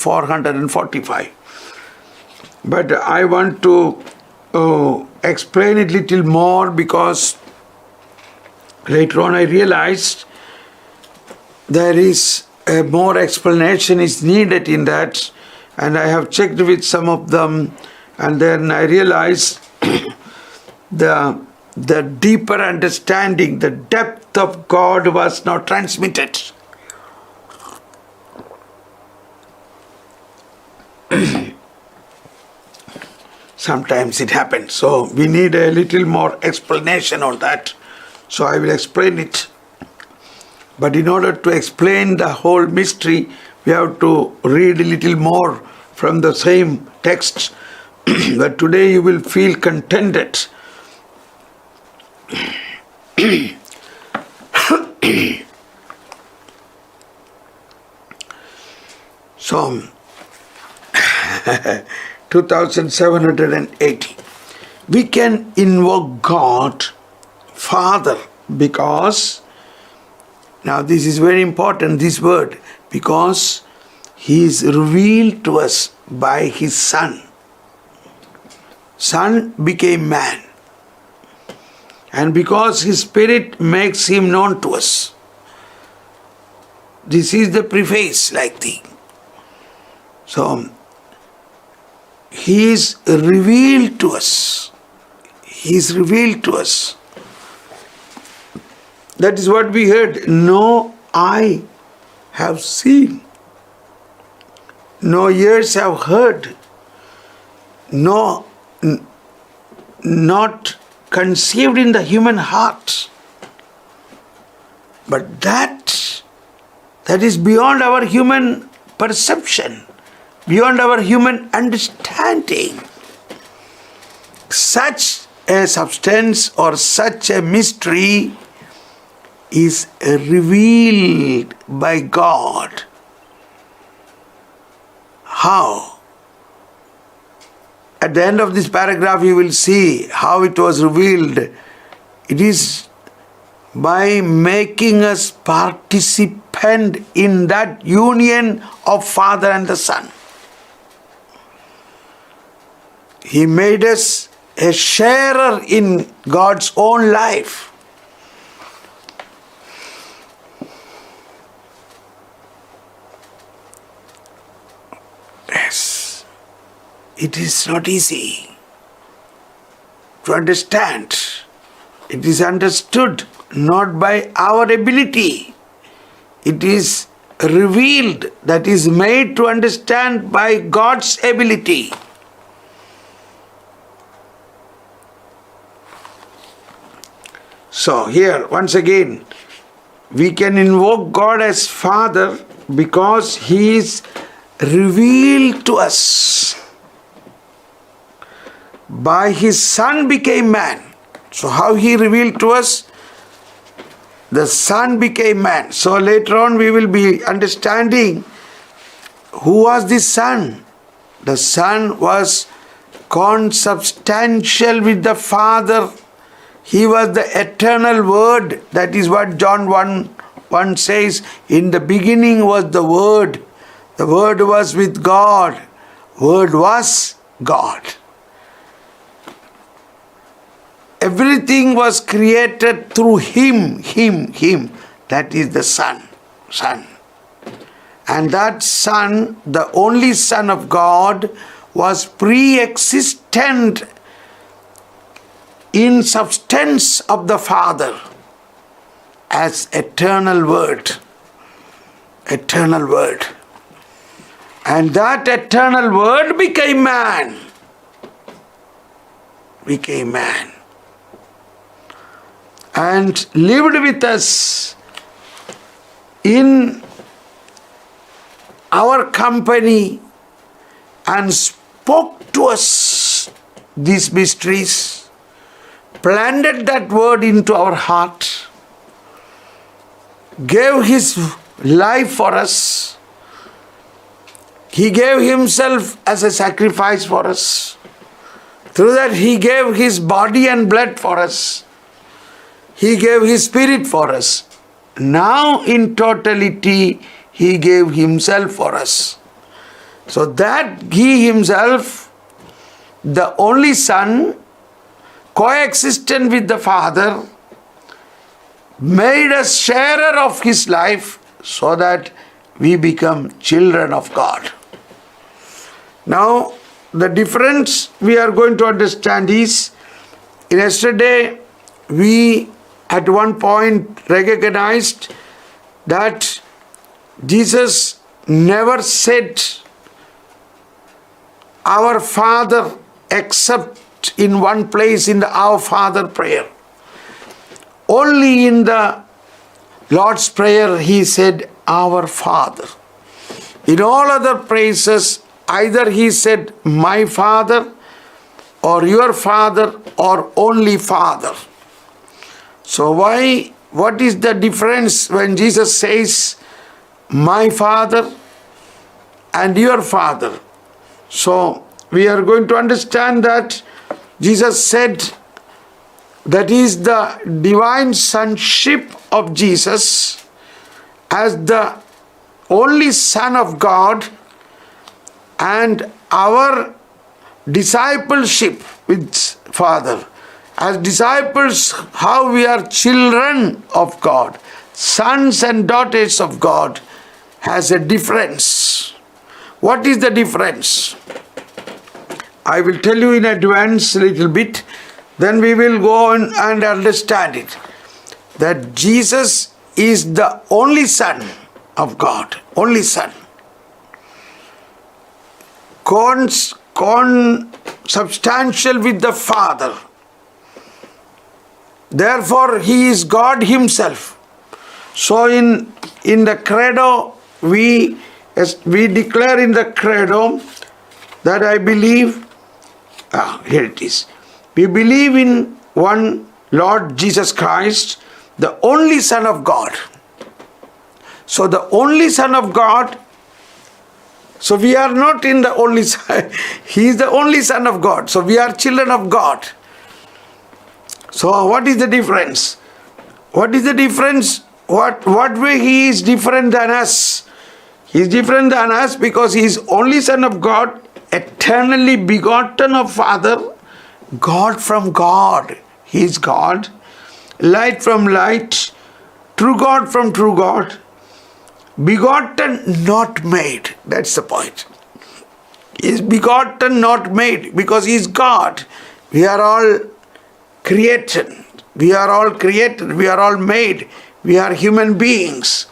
445. But I want to explain it little more, because later on I realized there is a more explanation is needed in that, and I have checked with some of them, and then I realized the deeper understanding, the depth of God was not transmitted. Sometimes it happens. So we need a little more explanation on that. So I will explain it. But in order to explain the whole mystery, we have to read a little more from the same text. But today you will feel contented. So 2780. We can invoke God, Father, because, now this is very important, this word, because He is revealed to us by His Son. Son became man. And because His Spirit makes Him known to us. This is the preface like thing. So, He is revealed to us. He is revealed to us. That is what we heard. No eye have seen. No ears have heard. No, not conceived in the human heart. But that is beyond our human perception, beyond our human understanding. Such a substance or such a mystery is revealed by God. How? At the end of this paragraph you will see how it was revealed. It is by making us participant in that union of Father and the Son. He made us a sharer in God's own life. Yes, it is not easy to understand. It is understood not by our ability. It is revealed, that is made to understand by God's ability. So here, once again, we can invoke God as Father because He is revealed to us. By His Son became man. So how He revealed to us? The Son became man. So later on we will be understanding who was the Son. The Son was consubstantial with the Father. He was the eternal Word. That is what John 1 says. In the beginning was the Word. The Word was with God. Word was God. Everything was created through Him. That is the Son. And that Son, the only Son of God, was pre-existent in substance of the Father as eternal Word. Eternal Word. And that eternal Word became man. Became man. And lived with us in our company and spoke to us these mysteries, planted that word into our heart, gave His life for us. He gave Himself as a sacrifice for us. Through that He gave His body and blood for us. He gave His Spirit for us. Now in totality He gave Himself for us. So that He Himself, the only Son, coexistent with the Father, made us sharer of His life so that we become children of God. Now, the difference we are going to understand is, yesterday we at one point recognized that Jesus never said our Father except in one place in the Our Father prayer. Only in the Lord's Prayer He said our Father. In all other praises, either He said my Father or your Father or only Father. So what is the difference when Jesus says my Father and your Father? So we are going to understand that Jesus said that is the divine sonship of Jesus as the only Son of God, and our discipleship with Father. As disciples, how we are children of God, sons and daughters of God, has a difference. What is the difference? I will tell you in advance a little bit, then we will go on and understand it. That Jesus is the only Son of God, only Son. Consubstantial with the Father. Therefore, He is God Himself. So in the credo, we declare in the credo that I believe, here it is. We believe in one Lord Jesus Christ, the only Son of God. So the only Son of God, so we are not in the only Son, He is the only Son of God. So we are children of God. So what is the difference? What is the difference? What way He is different than us? He is different than us because He is only Son of God, eternally begotten of Father, God from God. He is God, light from light, true God from true God, begotten, not made. That's the point. He is begotten, not made, because He is God. We are all created. We are all created. We are all made. We are human beings,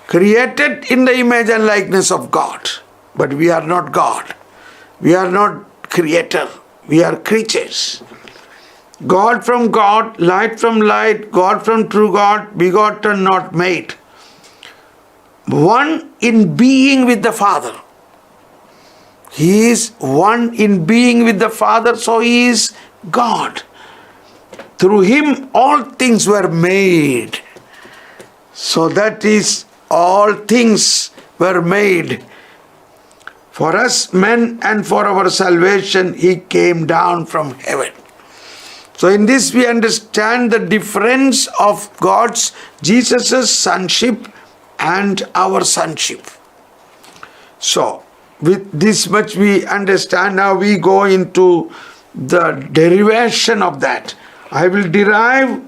created in the image and likeness of God. But we are not God. We are not creator. We are creatures. God from God, light from light, God from true God, begotten, not made. One in being with the Father. He is one in being with the Father, so He is God. Through Him all things were made. So that is, all things were made. For us men and for our salvation, He came down from heaven. So in this we understand the difference of God's, Jesus' sonship and our sonship. So with this much we understand. Now we go into the derivation of that. I will derive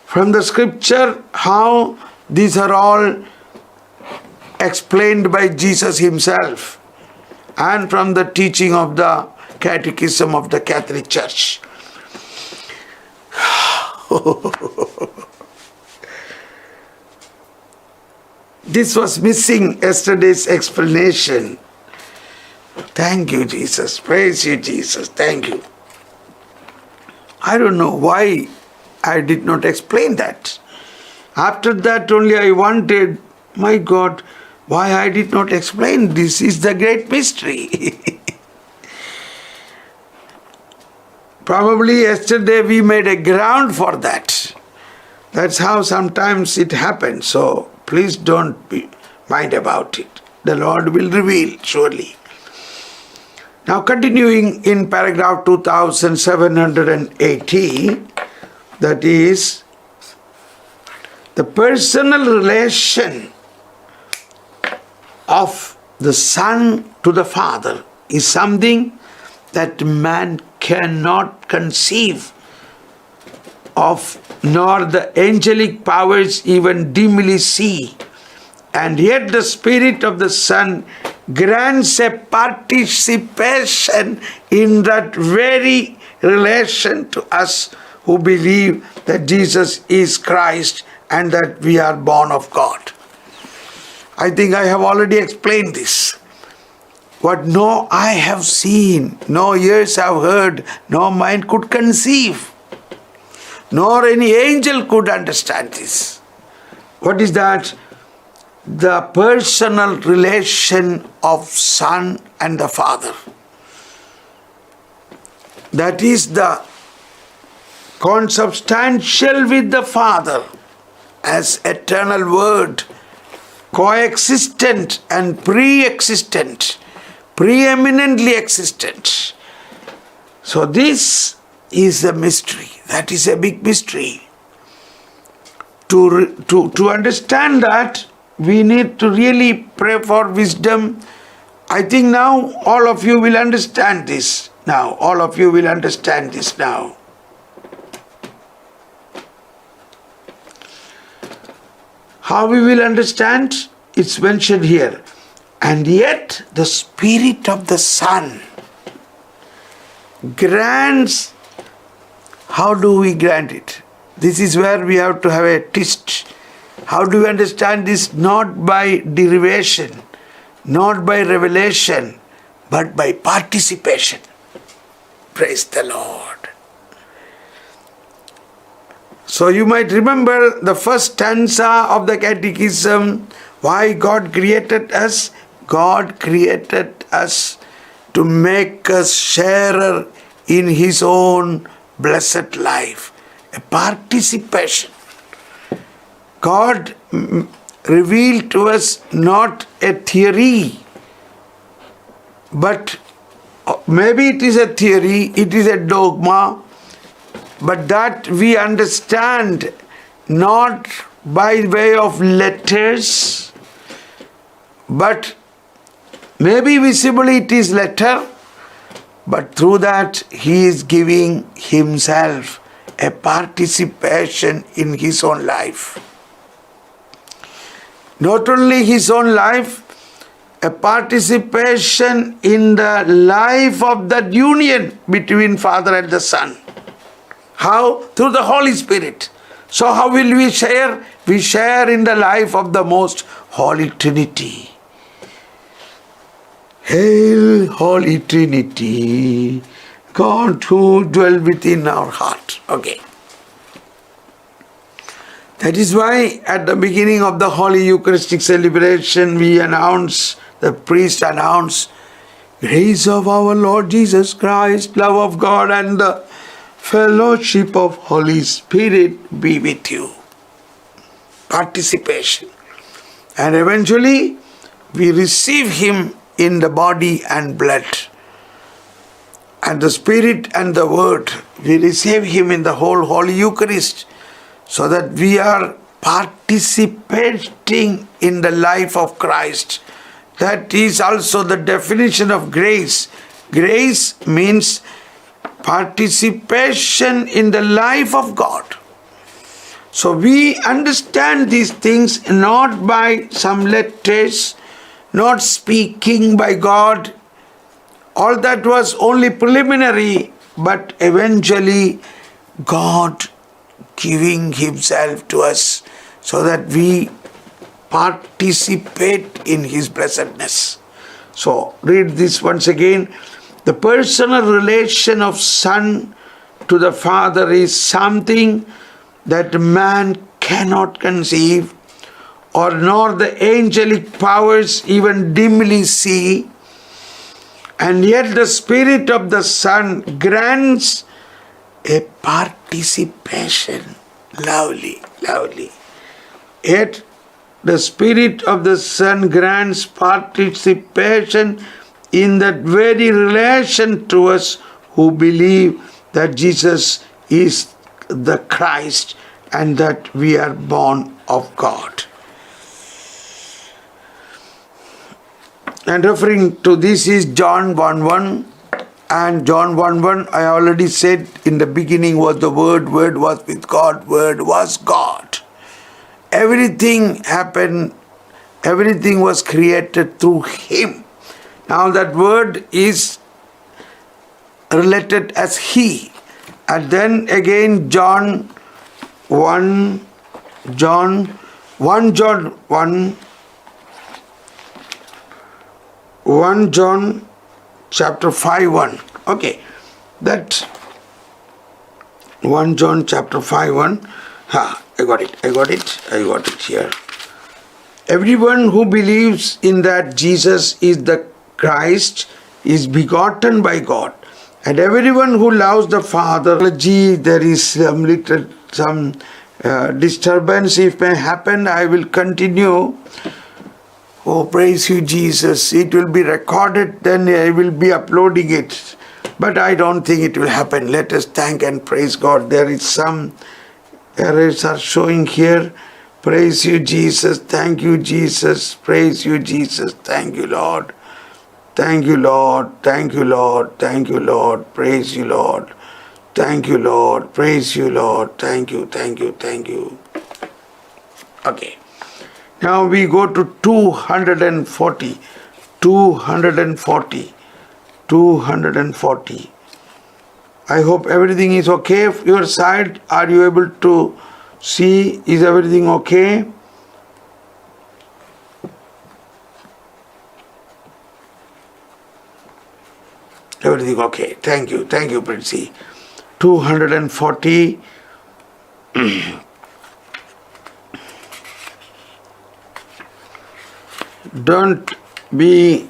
from the scripture how these are all explained by Jesus Himself and from the teaching of the Catechism of the Catholic Church. This was missing yesterday's explanation. Thank you, Jesus. Praise you, Jesus. Thank you. I don't know why I did not explain that. After that only I wanted, my God, why I did not explain this is the great mystery. Probably yesterday we made a ground for that. That's how sometimes it happens. So please don't mind about it. The Lord will reveal surely. Now continuing in paragraph 2780, that is the personal relation of the Son to the Father is something that man cannot conceive of, nor the angelic powers even dimly see. And yet the Spirit of the Son grants a participation in that very relation to us who believe that Jesus is Christ and that we are born of God. I think I have already explained this. What no eye have seen, no ears have heard, no mind could conceive, nor any angel could understand this. What is that? The personal relation of Son and the Father. That is the consubstantial with the Father as eternal Word, coexistent and pre-existent, preeminently existent. So this is a mystery. That is a big mystery. To understand that, we need to really pray for wisdom. I think now all of you will understand this. Now, all of you will understand this now. How we will understand? It's mentioned here. And yet the Spirit of the Son grants. How do we grant it? This is where we have to have a twist. How do we understand this? Not by derivation, not by revelation, but by participation. Praise the Lord. So you might remember the first stanza of the Catechism, why God created us. God created us to make us sharer in His own blessed life. A participation. God revealed to us not a theory, but maybe it is a theory, it is a dogma, but that we understand not by way of letters, but maybe visibly it is letter, but through that He is giving Himself a participation in His own life. Not only His own life, a participation in the life of that union between Father and the Son. How? Through the Holy Spirit. So how will we share? We share in the life of the most Holy Trinity. Hail, Holy Trinity, God who dwells within our heart. Okay. That is why at the beginning of the Holy Eucharistic celebration the priest announced, grace of our Lord Jesus Christ, love of God and the fellowship of Holy Spirit be with you. Participation. And eventually we receive Him in the body and blood. And the Spirit and the Word, we receive Him in the whole Holy Eucharist. So that we are participating in the life of Christ. That is also the definition of grace. Grace means participation in the life of God. So we understand these things not by some letters, not speaking by God. All that was only preliminary, but eventually God giving Himself to us so that we participate in His blessedness. So read this once again. The personal relation of Son to the Father is something that man cannot conceive, or nor the angelic powers even dimly see. And yet the Spirit of the Son grants a participation. Lovely, lovely. Yet the Spirit of the Son grants participation in that very relation to us who believe that Jesus is the Christ and that we are born of God. And referring to this is John 1:1. And John 1:1, I already said, in the beginning was the Word, Word was with God, Word was God. Everything happened, everything was created through Him. Now that word is related as He. And then again John 1 John 1 John chapter 5:1. Okay, that 1 John chapter 5:1. I got it here. Everyone who believes in that Jesus is the Christ is begotten by God, and everyone who loves the Father. There is some little disturbance. If may happen, I will continue. Oh, praise you, Jesus. It will be recorded, then I will be uploading it. But I don't think it will happen. Let us thank and praise God. There is some errors are showing here. Praise you, Jesus. Thank you, Jesus. Praise you, Jesus. Thank you, Lord. Thank you, Lord. Thank you, Lord. Thank you, Lord. Praise you, Lord. Thank you, Lord. Praise you, Lord. Thank you, thank you, thank you. Okay. Now we go to 240. 240. 240. I hope everything is okay. Your side, are you able to see? Is everything okay? Everything okay. Thank you, Princey. 240. Don't be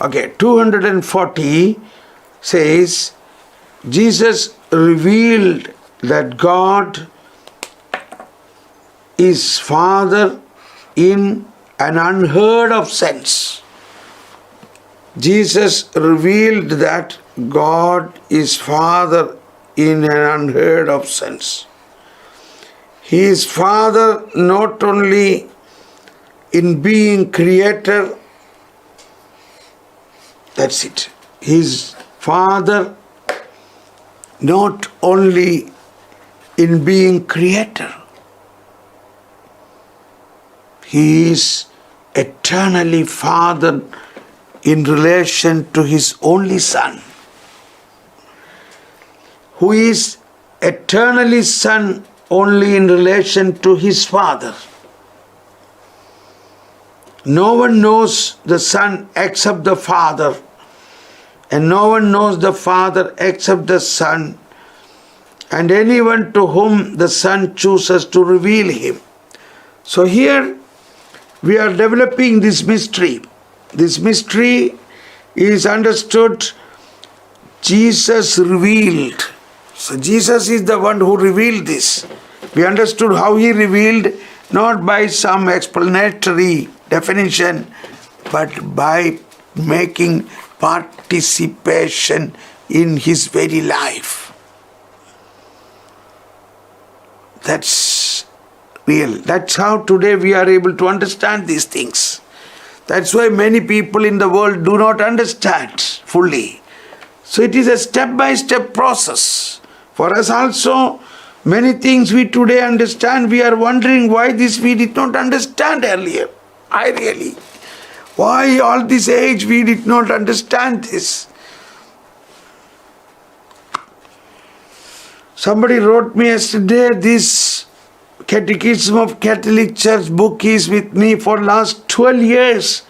okay. 240 says Jesus revealed that God is Father in an unheard of sense. Jesus revealed that God is Father in an unheard of sense. He is Father not only in being Creator, that's it. He is Father not only in being Creator, He is eternally Father in relation to His only Son, who is eternally Son only in relation to His Father. No one knows the Son except the Father, and no one knows the Father except the Son, and anyone to whom the Son chooses to reveal Him. So here we are developing this mystery. This mystery is understood. Jesus revealed. So Jesus is the one who revealed this. We understood how He revealed, not by some explanatory definition, but by making participation in His very life. That's real. That's how today we are able to understand these things. That's why many people in the world do not understand fully. So it is a step-by-step process. For us also, many things we today understand, we are wondering why this we did not understand earlier. Why all this age we did not understand this? Somebody wrote me yesterday, this Catechism of Catholic Church book is with me for last 12 years.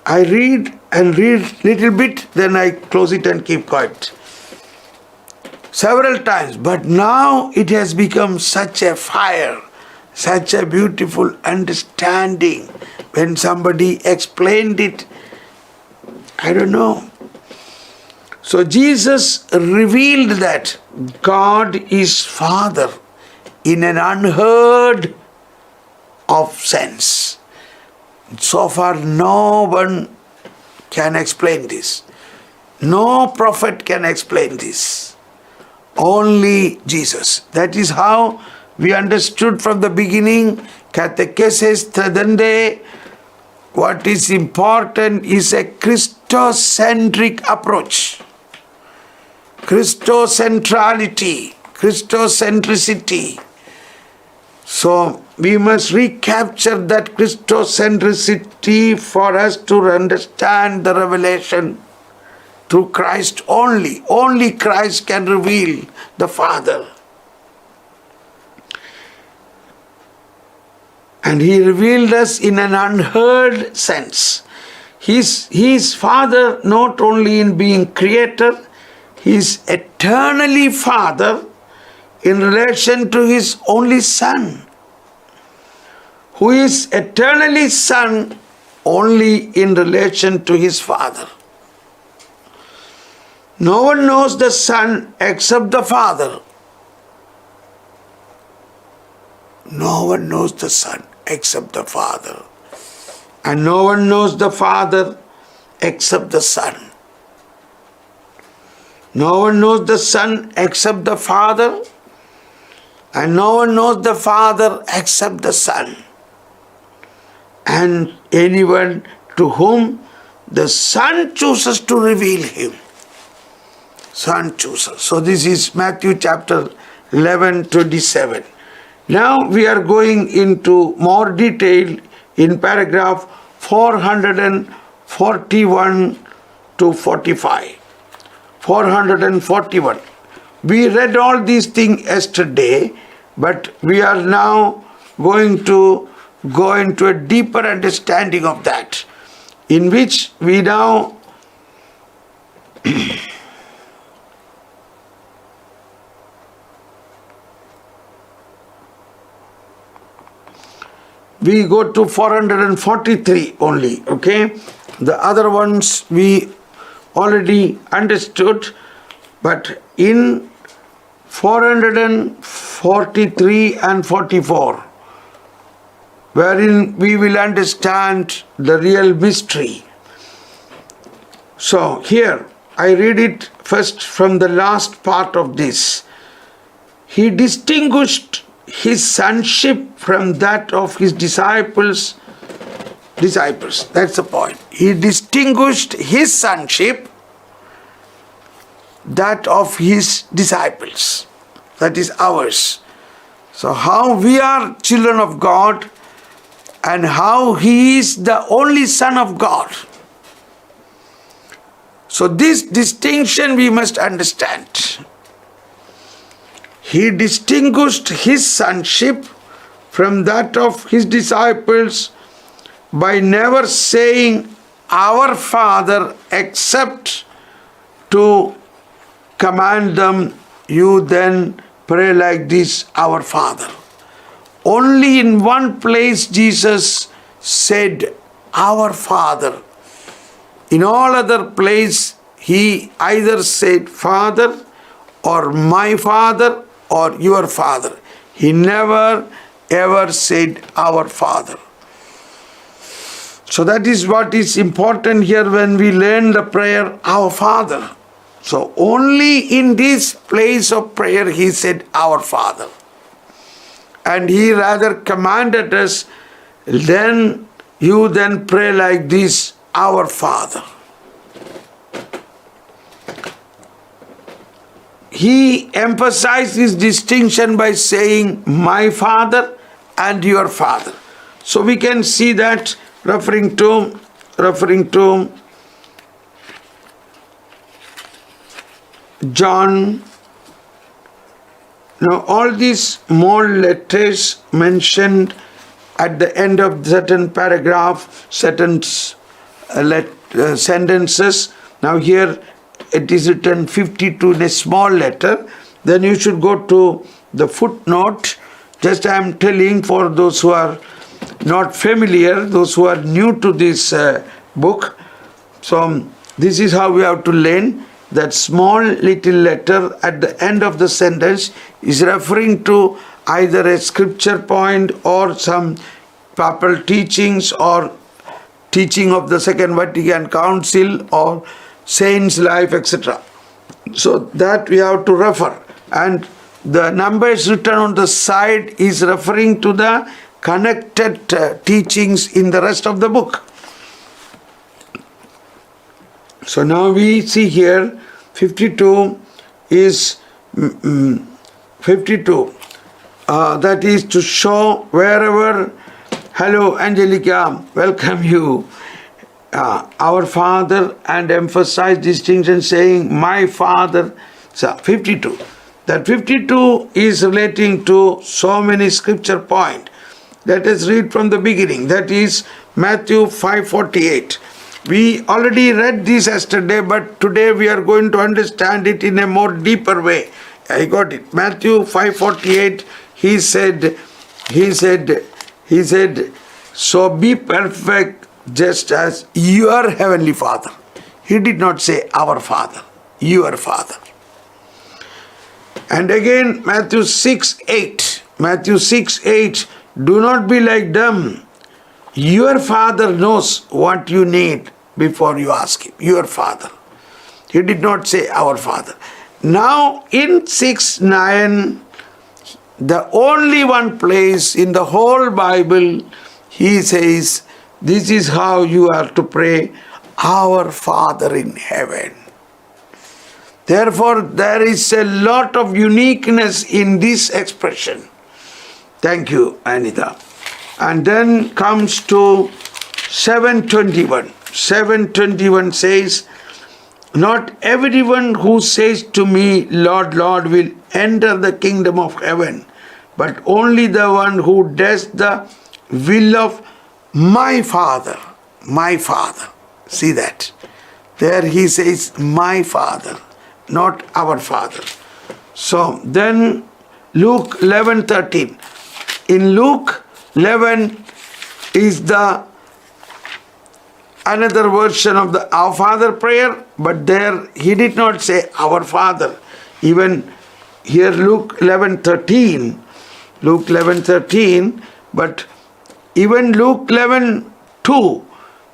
I read little bit, then I close it and keep quiet. Several times, but now it has become such a fire, such a beautiful understanding. When somebody explained it, I don't know. So Jesus revealed that God is Father in an unheard of sense. So far no one can explain this. No prophet can explain this. Only Jesus. That is how we understood from the beginning, catechesis tradende, what is important is a Christocentric approach. Christocentrality, Christocentricity. So we must recapture that Christocentricity for us to understand the revelation through Christ only. Only Christ can reveal the Father. And He revealed us in an unheard sense. He is Father not only in being Creator, He is eternally Father in relation to His only Son, who is eternally Son only in relation to His Father. No one knows the Son except the Father. No one knows the Son except the Father. And no one knows the Father except the Son. No one knows the Son except the Father. And no one knows the Father except the Son. And anyone to whom the Son chooses to reveal Him. Son chooses. So this is Matthew chapter 11:27. Now we are going into more detail in paragraph 441 to 45. 441. We read all these things yesterday, but we are now going to go into a deeper understanding of that, in which we now we go to 443 only, okay? The other ones we already understood, but in 443 and 44, wherein we will understand the real mystery. So here, I read it first from the last part of this. He distinguished His sonship from that of His disciples. That's the point. He distinguished His sonship, that of His disciples. That is ours. So how we are children of God and how He is the only Son of God. So this distinction we must understand. He distinguished His sonship from that of His disciples by never saying our Father except to command them, you then pray like this, our Father. Only in one place Jesus said our Father. In all other place He either said Father or my Father or your Father. He never ever said our Father. So that is what is important here when we learn the prayer, our Father. So only in this place of prayer He said our Father. And He rather commanded us, then you then pray like this, our Father. He emphasized this distinction by saying my Father and your Father. So we can see that referring to John. Now all these more letters mentioned at the end of certain paragraph, certain sentences. Now here it is written 52 in a small letter. Then you should go to the footnote. Just I am telling for those who are not familiar, those who are new to this book. So this is how we have to learn. That small little letter at the end of the sentence is referring to either a scripture point or some papal teachings or teaching of the Second Vatican Council or saints' life, etc. So that we have to refer. And the numbers written on the side is referring to the connected teachings in the rest of the book. So now we see here 52 is 52. That is to show wherever, hello Angelica, welcome you, our Father, and emphasize distinction saying my Father. So 52. That 52 is relating to so many scripture points. Let us read from the beginning. That is Matthew 5:48. We already read this yesterday, but today we are going to understand it in a more deeper way. I got it. Matthew 5:48. He said, so be perfect just as your heavenly Father. He did not say our Father, your Father. And again, Matthew 6:8. Matthew 6:8. Do not be like them. Your Father knows what you need before you ask Him. Your Father. He did not say our Father. Now in 6:9, the only one place in the whole Bible, He says, this is how you are to pray, our Father in heaven. Therefore, there is a lot of uniqueness in this expression. Thank you, Anita. And then comes to 7:21. 7:21 says, not everyone who says to me, Lord, Lord, will enter the kingdom of heaven, but only the one who does the will of my Father. My Father. See that? There he says, my Father, not our Father. So then Luke 11:13. In Luke 11 is the another version of the Our Father prayer, but there he did not say our Father. Even here Luke 11:13, but even Luke 11:2,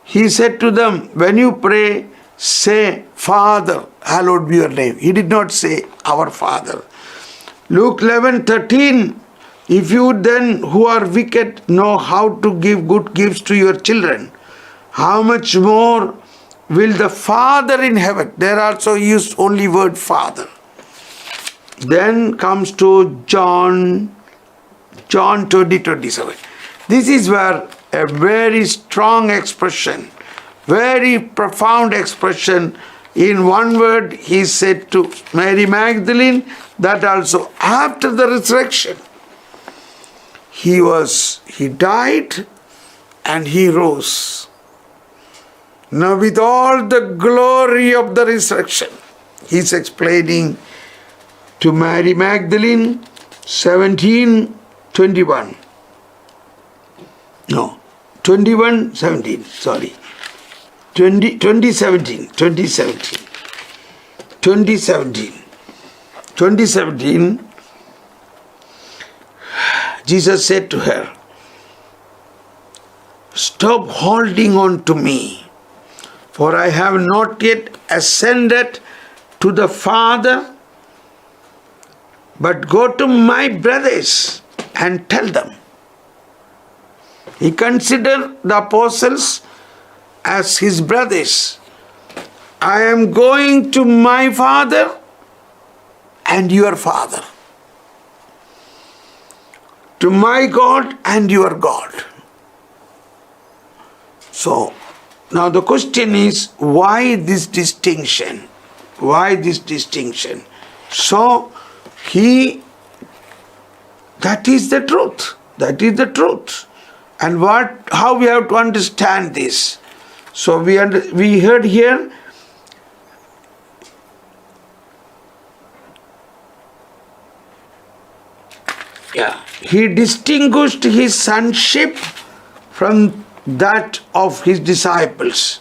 he said to them, when you pray, say, Father, hallowed be your name. He did not say our Father. Luke 11:13, if you then who are wicked know how to give good gifts to your children, how much more will the Father in heaven? There also used only word Father. Then comes to John 20:27. This is where a very strong expression, very profound expression. In one word, he said to Mary Magdalene that also after the resurrection, he died and he rose. Now with all the glory of the resurrection, he's explaining to Mary Magdalene 17:21. No, 21:17, sorry. 2017, Jesus said to her, stop holding on to me, for I have not yet ascended to the Father, but go to my brothers and tell them. He considered the apostles as his brothers. I am going to my Father and your Father, to my God and your God. So, now the question is, why this distinction? Why this distinction? So, that is the truth. That is the truth. And how we have to understand this? So we heard here, he distinguished his sonship from that of his disciples.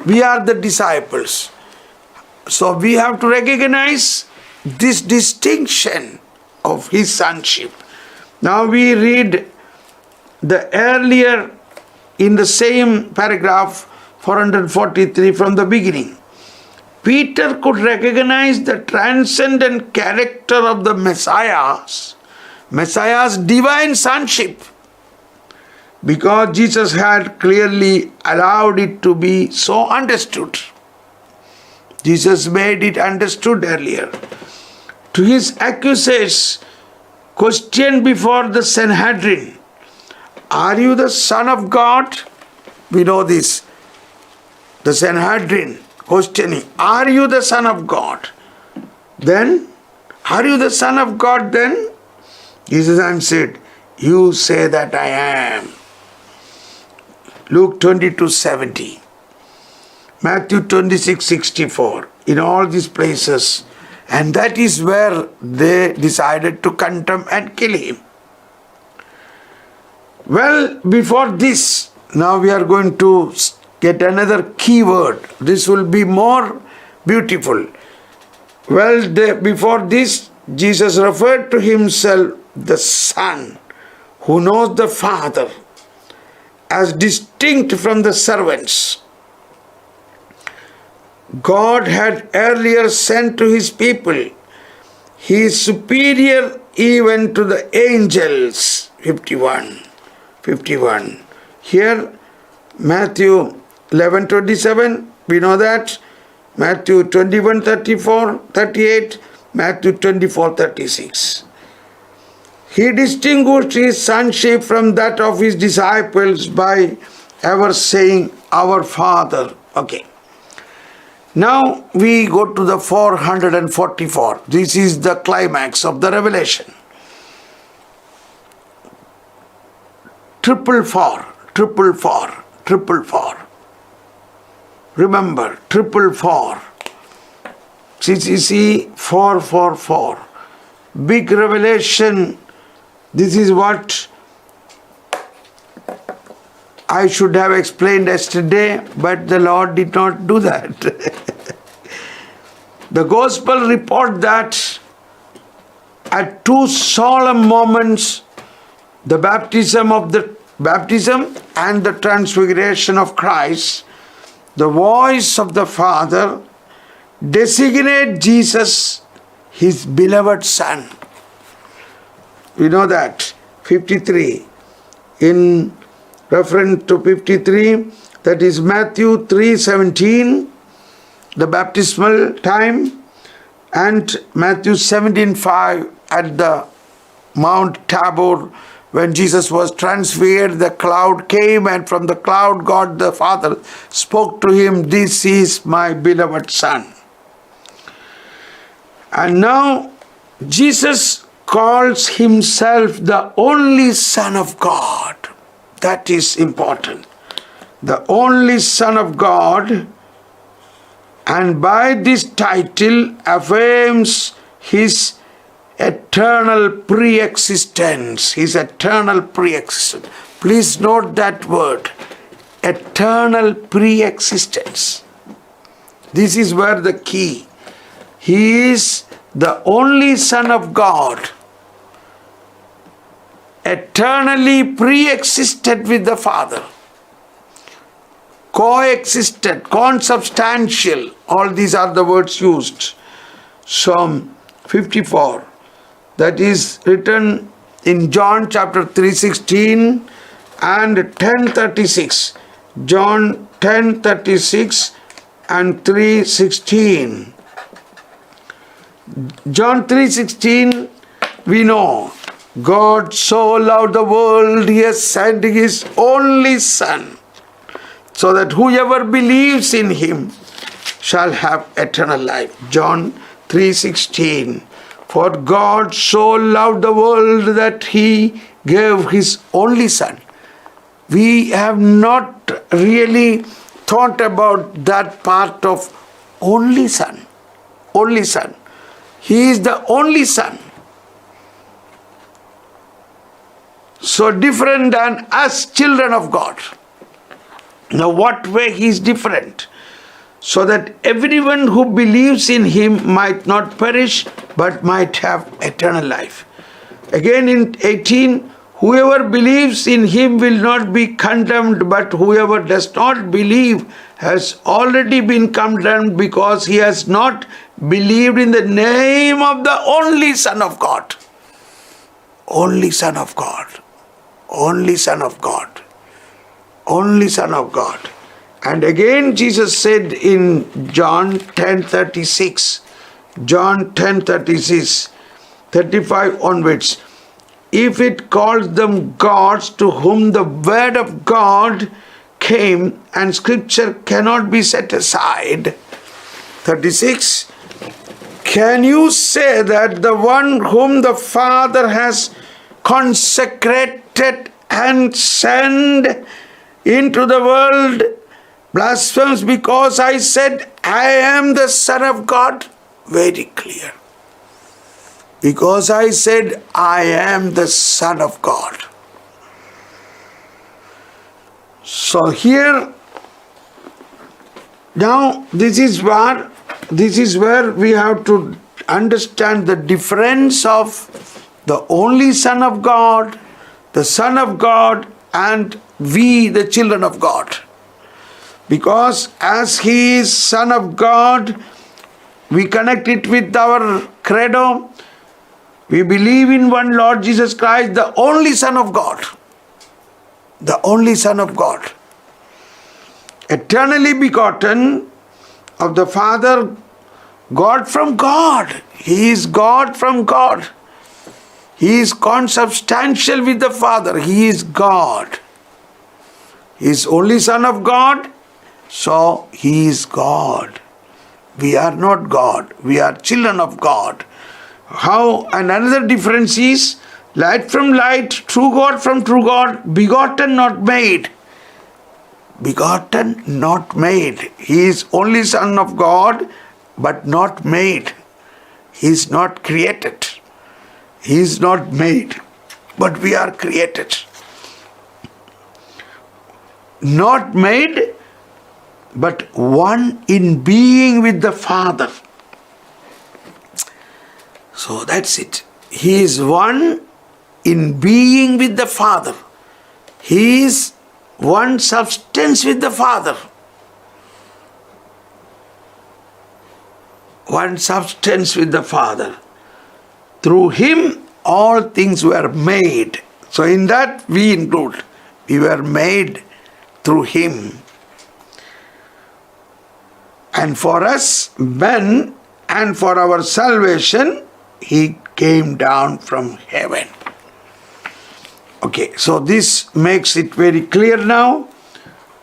We are the disciples. So we have to recognize this distinction of his sonship. Now we read the earlier in the same paragraph 443 from the beginning. Peter could recognize the transcendent character of the Messiah's divine sonship, because Jesus had clearly allowed it to be so understood. Jesus made it understood earlier. To his accusers, question before the Sanhedrin, are you the Son of God? We know this. The Sanhedrin questioning, are you the Son of God? Then, are you the Son of God then? Jesus answered, you say that I am. Luke 22:70. Matthew 26:64. In all these places. And that is where they decided to condemn and kill him. Well, before this, now we are going to get another key word. This will be more beautiful. Well, before this, Jesus referred to himself the Son, who knows the Father, as distinct from the servants. God had earlier sent to his people. He is superior even to the angels. 51. Here, Matthew 11:27, we know that. Matthew 21:38, Matthew 24:36. He distinguished his sonship from that of his disciples by ever saying, our Father. Okay. Now we go to the 444. This is the climax of the revelation. 444. Remember, 444. CCC 444. Big revelation. This is what I should have explained yesterday, but the Lord did not do that. The Gospel report that at two solemn moments, the baptism and the transfiguration of Christ, the voice of the Father designate Jesus his beloved Son. We know that. 53. In reference to 53, that is Matthew 3:17, the baptismal time, and Matthew 17:5 at the Mount Tabor, when Jesus was transfigured, the cloud came, and from the cloud God the Father spoke to him, this is my beloved Son. And now Jesus calls himself the only Son of God. That is important. The only Son of God, and by this title affirms his eternal pre-existence. His eternal pre-existence. Please note that word. Eternal pre-existence. This is where the key. He is the only Son of God. Eternally pre-existed with the Father. Coexisted, consubstantial. All these are the words used. Psalm 54. That is written in John chapter 3:16 and 10:36. John 10:36 and 3:16. John 3:16, we know, God so loved the world, he has sent his only Son, so that whoever believes in him shall have eternal life. John 3:16. For God so loved the world that he gave his only Son. We have not really thought about that part of only Son. Only Son. He is the only Son. So different than us, children of God. Now what way he is different? So that everyone who believes in him might not perish, but might have eternal life. Again in 18, whoever believes in him will not be condemned, but whoever does not believe has already been condemned, because he has not believed in the name of the only Son of God. Only Son of God. Only Son of God. Only Son of God. And again Jesus said in John 10:36, John 10:36, 35 onwards, if it calls them gods to whom the word of God came and scripture cannot be set aside. 36, can you say that the one whom the Father has consecrated and sent into the world blasphemes because I said I am the Son of God? Very clear. Because I said I am the Son of God. So here, now this is where we have to understand the difference of the only Son of God, the Son of God, and we, the children of God. Because as He is Son of God, we connect it with our credo. We believe in one Lord Jesus Christ, the only Son of God. The only Son of God. Eternally begotten of the Father, God from God. He is God from God. He is consubstantial with the Father. He is God. He is only Son of God, so He is God. We are not God. We are children of God. How? And another difference is light from light, true God from true God, begotten, not made. Begotten, not made. He is only Son of God, but not made. He is not created. He is not made, but we are created. Not made, but one in being with the Father. So that's it. He is one in being with the Father. He is one substance with the Father. One substance with the Father. Through Him all things were made. So in that we include. We were made through Him. And for us men and for our salvation, He came down from heaven. Okay, so this makes it very clear now.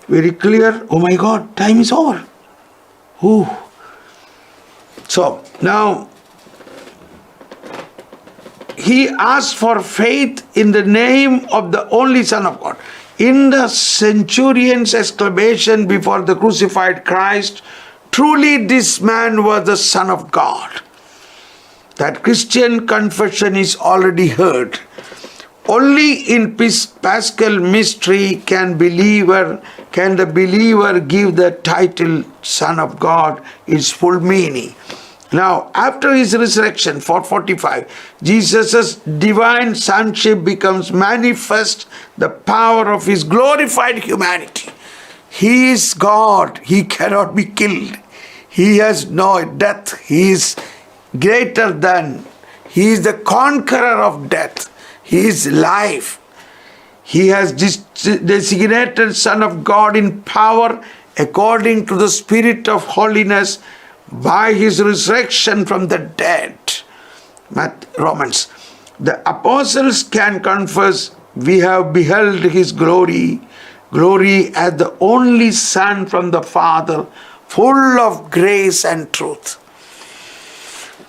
Very clear. Oh my God, time is over. Ooh. So now, he asked for faith in the name of the only Son of God. In the centurion's exclamation before the crucified Christ, truly this man was the Son of God. That Christian confession is already heard. Only in Paschal mystery can the believer give the title Son of God its full meaning. Now, after His resurrection, 445, Jesus' divine sonship becomes manifest, the power of His glorified humanity. He is God. He cannot be killed. He has no death. He is greater than. He is the conqueror of death. He is life. He has designated Son of God in power according to the Spirit of holiness by His resurrection from the dead. Romans. The apostles can confess, we have beheld His glory as the only Son from the Father, full of grace and truth.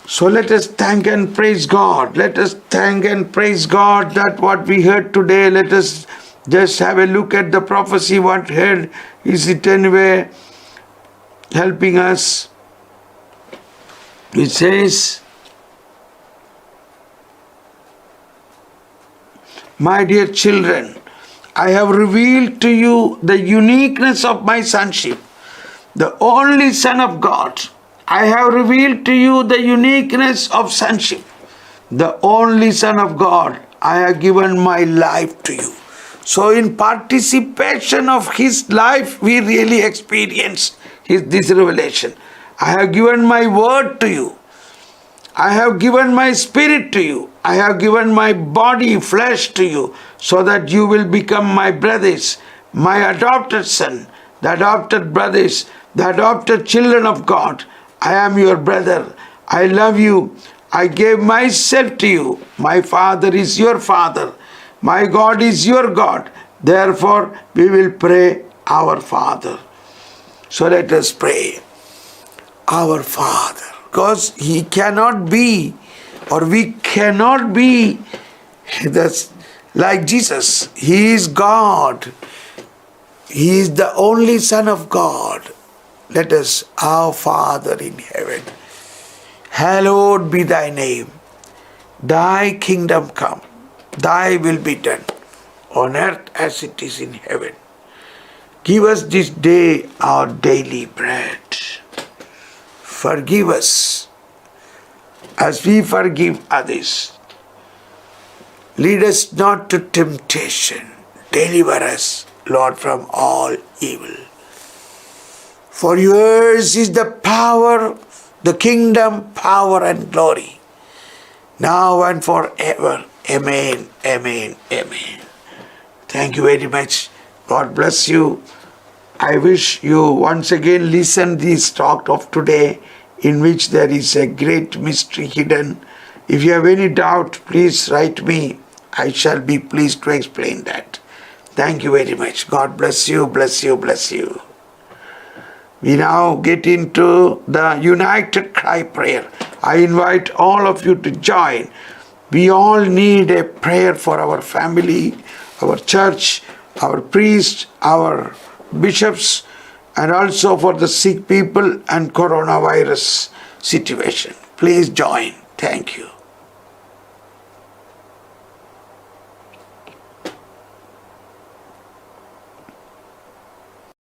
So let us thank and praise God. Let us thank and praise God that what we heard today, let us just have a look at the prophecy, what heard. Is it anyway helping us? It says, my dear children, I have revealed to you the uniqueness of my sonship, the only Son of God. I have revealed to you the uniqueness of sonship, the only Son of God. I have given my life to you. So in participation of His life, we really experience this revelation. I have given my word to you. I have given my spirit to you. I have given my body, flesh to you, so that you will become my brothers, my adopted son, the adopted brothers, the adopted children of God. I am your brother. I love you. I gave myself to you. My Father is your Father. My God is your God. Therefore, we will pray, Our Father. So let us pray, Our Father. Because He cannot be, or we cannot be like Jesus. He is God. He is the only Son of God. Let us, Our Father in heaven, hallowed be thy name. Thy kingdom come. Thy will be done on earth as it is in heaven. Give us this day our daily bread. Forgive us as we forgive others. Lead us not to temptation. Deliver us, Lord, from all evil. For yours is the power, the kingdom, power and glory, now and forever. Amen, amen, amen. Thank you very much. God bless you. I wish you once again listen this talk of today, in which there is a great mystery hidden. If you have any doubt, please write me. I shall be pleased to explain that. Thank you very much. God bless you, bless you, bless you. We now get into the United Cry prayer. I invite all of you to join. We all need a prayer for our family, our church, our priests, our bishops, and also for the sick people and coronavirus situation. Please join. Thank you.